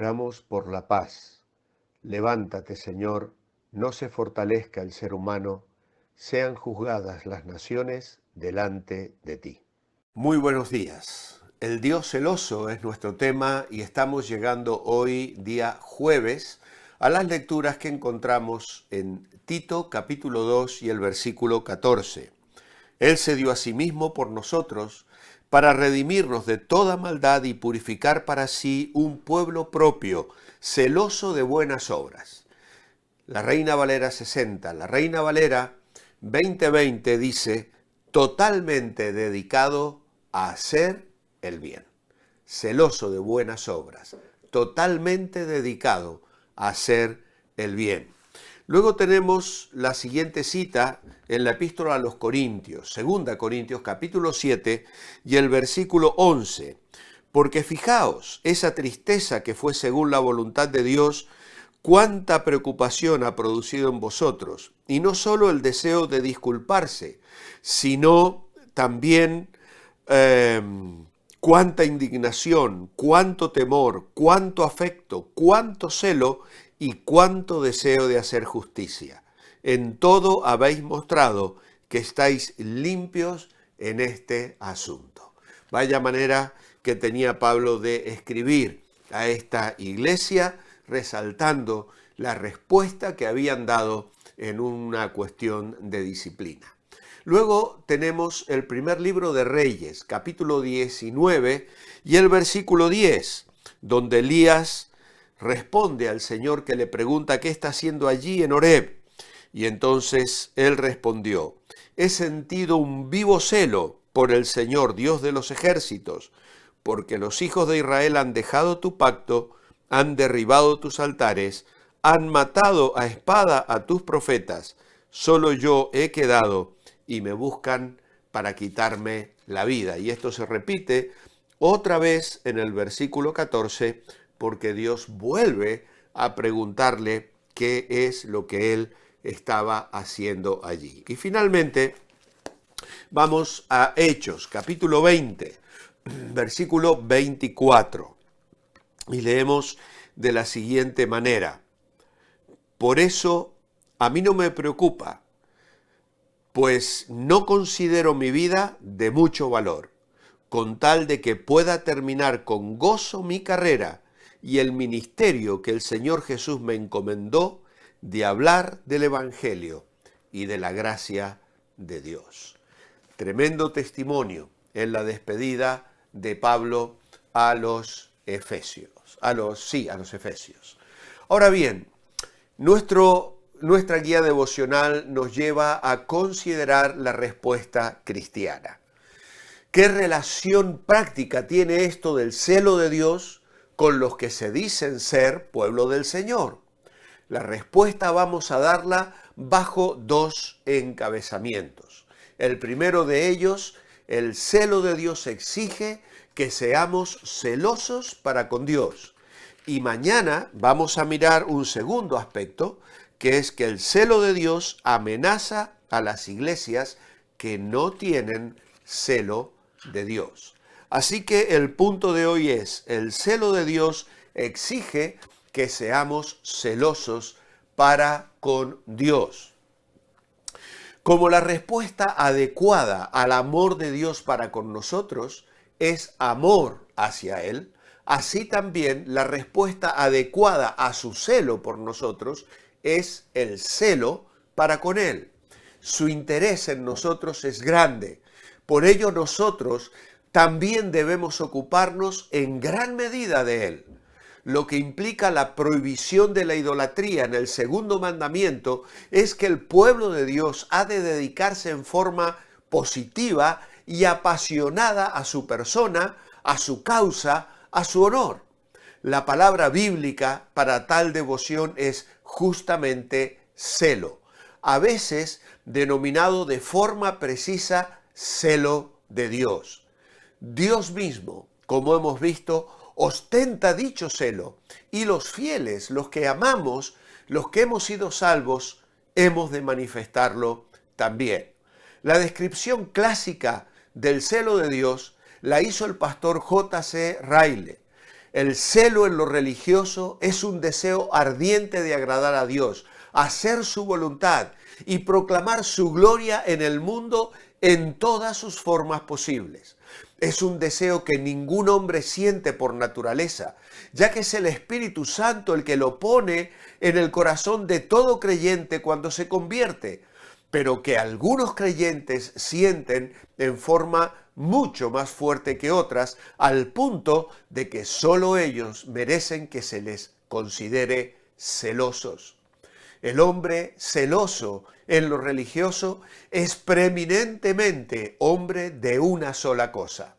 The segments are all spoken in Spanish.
Oramos por la paz. Levántate, Señor, no se fortalezca el ser humano, sean juzgadas las naciones delante de ti. Muy buenos días. El Dios celoso es nuestro tema y estamos llegando hoy, día jueves, a las lecturas que encontramos en Tito capítulo 2 y el versículo 14. Él se dio a sí mismo por nosotros para redimirnos de toda maldad y purificar para sí un pueblo propio, celoso de buenas obras. La Reina Valera 60, la Reina Valera 2020 dice, totalmente dedicado a hacer el bien. Celoso de buenas obras, totalmente dedicado a hacer el bien. Luego tenemos la siguiente cita en la epístola a los Corintios, 2 Corintios capítulo 7 y el versículo 11. Porque fijaos, esa tristeza que fue según la voluntad de Dios, cuánta preocupación ha producido en vosotros, y no solo el deseo de disculparse, sino también cuánta indignación, cuánto temor, cuánto afecto, cuánto celo y cuánto deseo de hacer justicia. En todo habéis mostrado que estáis limpios en este asunto. Vaya manera que tenía Pablo de escribir a esta iglesia, resaltando la respuesta que habían dado en una cuestión de disciplina. Luego tenemos el primer libro de Reyes, capítulo 19 y el versículo 10, donde Elías responde al Señor que le pregunta qué está haciendo allí en Horeb. Y entonces él respondió, he sentido un vivo celo por el Señor, Dios de los ejércitos, porque los hijos de Israel han dejado tu pacto, han derribado tus altares, han matado a espada a tus profetas, solo yo he quedado y me buscan para quitarme la vida. Y esto se repite otra vez en el versículo 14, porque Dios vuelve a preguntarle qué es lo que él estaba haciendo allí. Y finalmente vamos a Hechos, capítulo 20, versículo 24. Y leemos de la siguiente manera. Por eso a mí no me preocupa, pues no considero mi vida de mucho valor, con tal de que pueda terminar con gozo mi carrera y el ministerio que el Señor Jesús me encomendó de hablar del Evangelio y de la gracia de Dios. Tremendo testimonio en la despedida de Pablo a los Efesios. A los Efesios. Ahora bien, nuestra guía devocional nos lleva a considerar la respuesta cristiana. ¿Qué relación práctica tiene esto del celo de Dios con los que se dicen ser pueblo del Señor? La respuesta vamos a darla bajo dos encabezamientos. El primero de ellos, el celo de Dios exige que seamos celosos para con Dios. Y mañana vamos a mirar un segundo aspecto, que es que el celo de Dios amenaza a las iglesias que no tienen celo de Dios. Así que el punto de hoy es, el celo de Dios exige que seamos celosos para con Dios. Como la respuesta adecuada al amor de Dios para con nosotros es amor hacia Él, así también la respuesta adecuada a su celo por nosotros es el celo para con Él. Su interés en nosotros es grande. Por ello nosotros también debemos ocuparnos en gran medida de Él. Lo que implica la prohibición de la idolatría en el segundo mandamiento es que el pueblo de Dios ha de dedicarse en forma positiva y apasionada a su persona, a su causa, a su honor. La palabra bíblica para tal devoción es justamente celo, a veces denominado de forma precisa celo de Dios. Dios mismo, como hemos visto, ostenta dicho celo, y los fieles, los que amamos, los que hemos sido salvos, hemos de manifestarlo también. La descripción clásica del celo de Dios la hizo el pastor J.C. Ryle. El celo en lo religioso es un deseo ardiente de agradar a Dios, hacer su voluntad y proclamar su gloria en el mundo en todas sus formas posibles. Es un deseo que ningún hombre siente por naturaleza, ya que es el Espíritu Santo el que lo pone en el corazón de todo creyente cuando se convierte, pero que algunos creyentes sienten en forma mucho más fuerte que otras, al punto de que solo ellos merecen que se les considere celosos. El hombre celoso en lo religioso es preeminentemente hombre de una sola cosa.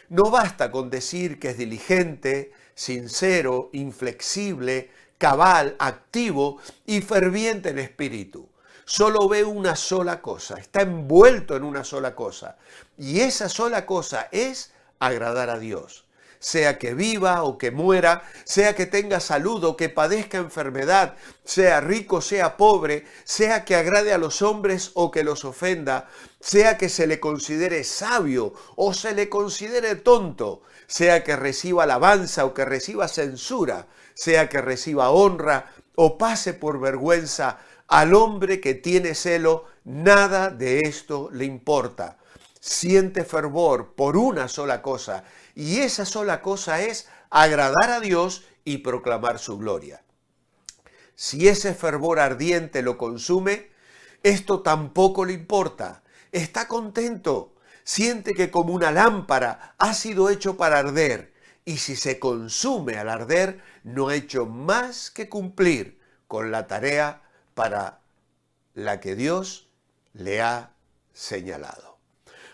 No basta con decir que es diligente, sincero, inflexible, cabal, activo y ferviente en espíritu. Solo ve una sola cosa, está envuelto en una sola cosa. Y esa sola cosa es agradar a Dios. Sea que viva o que muera, sea que tenga salud o que padezca enfermedad, sea rico, sea pobre, sea que agrade a los hombres o que los ofenda, sea que se le considere sabio o se le considere tonto, sea que reciba alabanza o que reciba censura, sea que reciba honra o pase por vergüenza, al hombre que tiene celo, nada de esto le importa. Siente fervor por una sola cosa, y esa sola cosa es agradar a Dios y proclamar su gloria. Si ese fervor ardiente lo consume, esto tampoco le importa. Está contento, siente que como una lámpara ha sido hecho para arder, y si se consume al arder, no ha hecho más que cumplir con la tarea para la que Dios le ha señalado.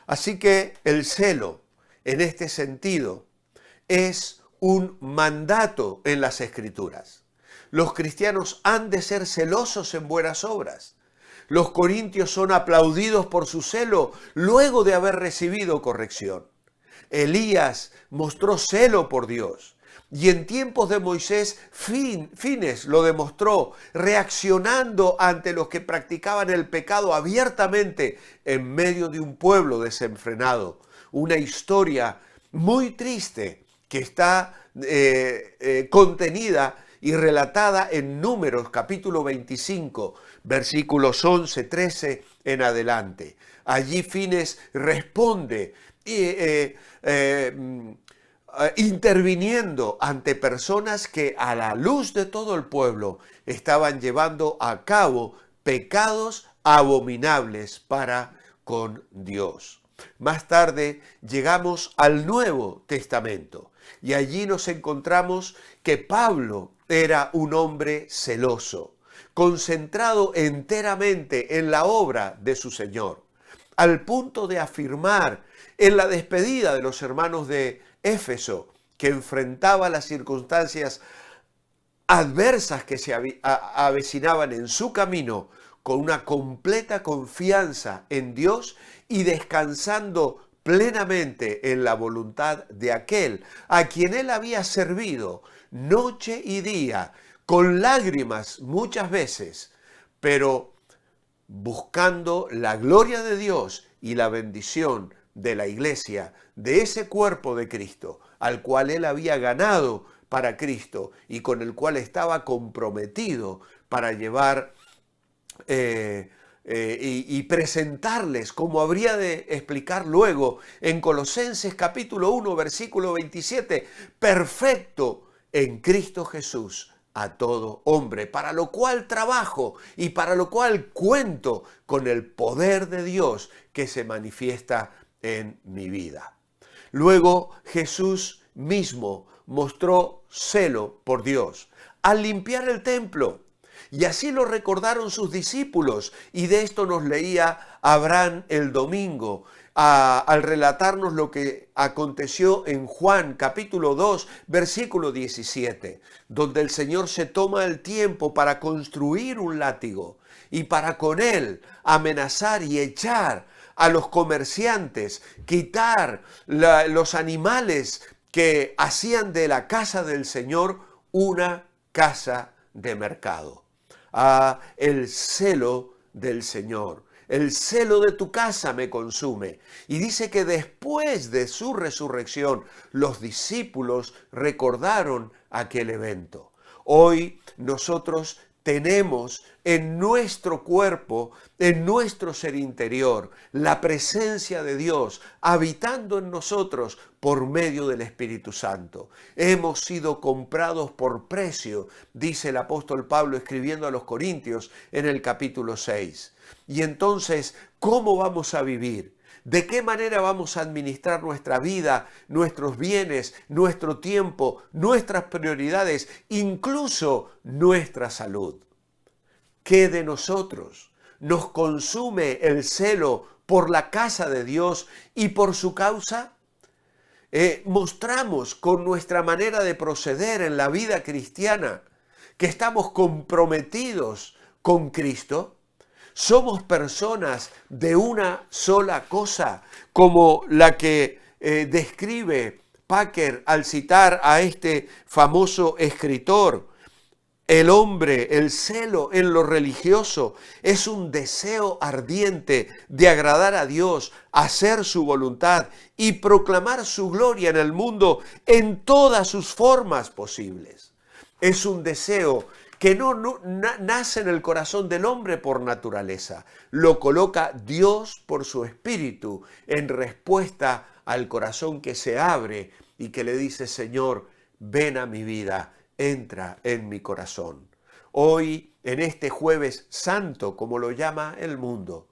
Así que el celo, en este sentido, es un mandato en las Escrituras. Los cristianos han de ser celosos en buenas obras. Los corintios son aplaudidos por su celo luego de haber recibido corrección. Elías mostró celo por Dios. Y en tiempos de Moisés, Fines lo demostró, reaccionando ante los que practicaban el pecado abiertamente en medio de un pueblo desenfrenado. Una historia muy triste que está contenida y relatada en Números capítulo 25, versículos 11, 13 en adelante. Allí Fines responde interviniendo ante personas que a la luz de todo el pueblo estaban llevando a cabo pecados abominables para con Dios. Más tarde llegamos al Nuevo Testamento y allí nos encontramos que Pablo era un hombre celoso, concentrado enteramente en la obra de su Señor, al punto de afirmar en la despedida de los hermanos de Éfeso, que enfrentaba las circunstancias adversas que se avecinaban en su camino, con una completa confianza en Dios y descansando plenamente en la voluntad de aquel a quien él había servido noche y día, con lágrimas muchas veces, pero buscando la gloria de Dios y la bendición de la iglesia, de ese cuerpo de Cristo, al cual él había ganado para Cristo y con el cual estaba comprometido para llevar y presentarles, como habría de explicar luego en Colosenses capítulo 1, versículo 27, perfecto en Cristo Jesús a todo hombre, para lo cual trabajo y para lo cual cuento con el poder de Dios que se manifiesta en mi vida. Luego Jesús mismo mostró celo por Dios al limpiar el templo. Y así lo recordaron sus discípulos, y de esto nos leía Abraham el domingo, al relatarnos lo que aconteció en Juan capítulo 2, versículo 17, donde el Señor se toma el tiempo para construir un látigo y para con él amenazar y echar a los comerciantes, quitar los animales que hacían de la casa del Señor una casa de mercado. El celo del Señor, el celo de tu casa me consume. Y dice que después de su resurrección, los discípulos recordaron aquel evento. Hoy nosotros tenemos en nuestro cuerpo, en nuestro ser interior, la presencia de Dios habitando en nosotros por medio del Espíritu Santo. Hemos sido comprados por precio, dice el apóstol Pablo escribiendo a los Corintios en el capítulo 6. Y entonces, ¿cómo vamos a vivir? ¿De qué manera vamos a administrar nuestra vida, nuestros bienes, nuestro tiempo, nuestras prioridades, incluso nuestra salud? ¿Qué de nosotros? ¿Nos consume el celo por la casa de Dios y por su causa? ¿Mostramos con nuestra manera de proceder en la vida cristiana que estamos comprometidos con Cristo? ¿Somos personas de una sola cosa, como la que describe Packer al citar a este famoso escritor? El hombre, el celo en lo religioso es un deseo ardiente de agradar a Dios, hacer su voluntad y proclamar su gloria en el mundo en todas sus formas posibles. Es un deseo que no nace en el corazón del hombre por naturaleza. Lo coloca Dios por su espíritu en respuesta al corazón que se abre y que le dice: Señor, ven a mi vida, entra en mi corazón. Hoy, en este jueves santo, como lo llama el mundo,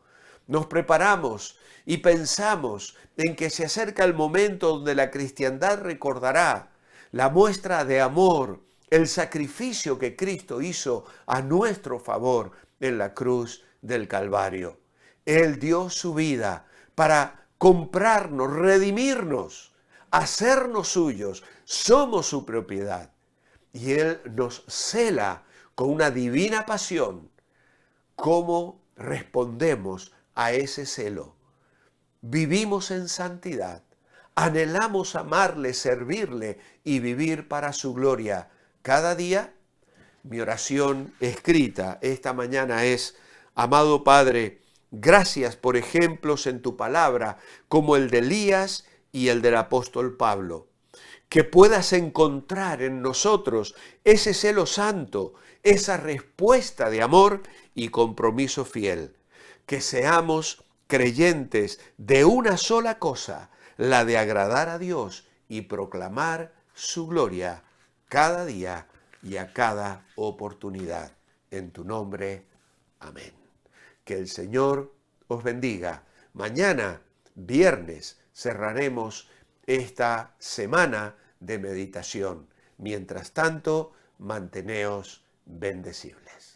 nos preparamos y pensamos en que se acerca el momento donde la cristiandad recordará la muestra de amor, el sacrificio que Cristo hizo a nuestro favor en la cruz del Calvario. Él dio su vida para comprarnos, redimirnos, hacernos suyos. Somos su propiedad. Y Él nos cela con una divina pasión. ¿Cómo respondemos a ese celo? Vivimos en santidad. Anhelamos amarle, servirle y vivir para su gloria. Cada día, mi oración escrita esta mañana es: amado Padre, gracias por ejemplos en tu palabra como el de Elías y el del apóstol Pablo. Que puedas encontrar en nosotros ese celo santo, esa respuesta de amor y compromiso fiel. Que seamos creyentes de una sola cosa, la de agradar a Dios y proclamar su gloria cada día y a cada oportunidad. En tu nombre, amén. Que el Señor os bendiga. Mañana, viernes, cerraremos esta semana de meditación. Mientras tanto, manteneos bendecibles.